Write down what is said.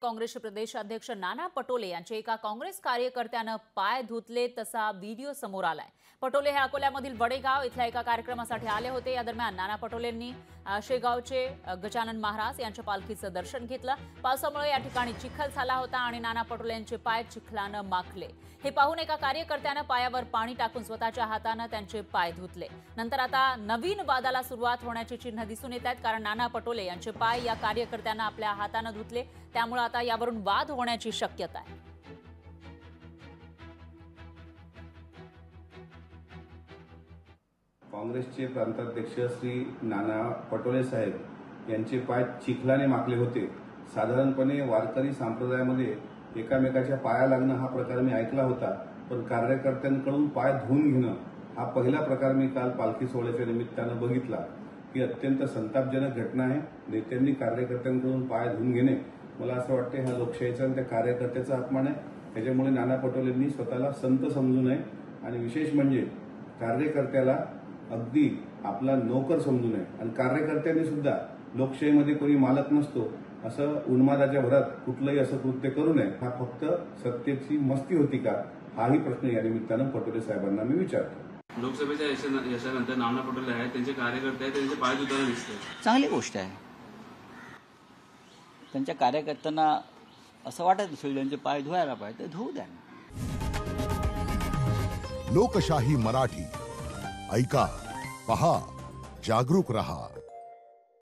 काँग्रेसचे प्रदेशाध्यक्ष नाना पटोले यांचे एका काँग्रेस कार्यकर्त्यानं पाय धुतले तसा व्हिडिओ समोर आलाय। पटोले हे अकोल्यामधील वडेगाव इथल्या एका कार्यक्रमासाठी आले होते। या दरम्यान नाना पटोलेंनी शेगावचे गजानन महाराज यांच्या पालखीचं दर्शन घेतलं। पावसामुळे या ठिकाणी चिखल झाला होता आणि नाना पटोलेंचे पाय चिखलानं माखले। हे पाहून एका कार्यकर्त्यानं पायावर पाणी टाकून स्वतःच्या हातानं त्यांचे पाय धुतले। नंतर आता नवीन वादाला सुरुवात होण्याची चिन्ह दिसून येत आहेत, कारण नाना पटोले यांचे पाय या कार्यकर्त्यानं आपल्या हातानं धुतले। त्यामुळे आता यावरून वाद होण्याची शक्यता आहे। काँग्रेसचे प्रांताध्यक्ष श्री नाना पटोले साहेब यांचे पाय चिखलाने माखले होते। साधारणपणे वारकरी संप्रदायामध्ये एकामेकाच्या पाया लागणं हा प्रकार मी ऐकला होता, पण कार्यकर्त्यांकडून पाय धुवून घेणं हा पहिला प्रकार मी काल पालखी सोहळ्याच्या निमित्तानं बघितला। ही अत्यंत संतापजनक घटना आहे। नेत्यांनी कार्यकर्त्यांकडून पाय धुवून घेणे, मला असं वाटतं हा लोकशाहीचा आणि त्या कार्यकर्त्याचा अपमान आहे। त्याच्यामुळे नाना पटोलेंनी स्वतःला संत समजू नये आणि विशेष म्हणजे कार्यकर्त्याला अगदी आपला नोकर समजू नये। आणि कार्यकर्त्यांनी सुद्धा लोकशाहीमध्ये कोणी मालक नसतो असं उन्मादाच्या भरात कुठलंही असं कृत्य करू नये। हा फक्त सत्तेची मस्ती होती का, हाही प्रश्न या निमित्तानं पटोले साहेबांना मी विचारतो। लोकसभेच्या यशानंतर नाना पटोले आहेत, त्यांचे कार्यकर्ते आहेत, त्यांचे पाय धुताना दिसते। चांगली गोष्ट आहे। त्यांच्या कार्यकर्त्यांना असं वाटत असेल त्यांचे पाय धुवायला पाहिजे तर धुवू द्या। लोकशाही मराठी ऐका, पहा, जागरूक रहा।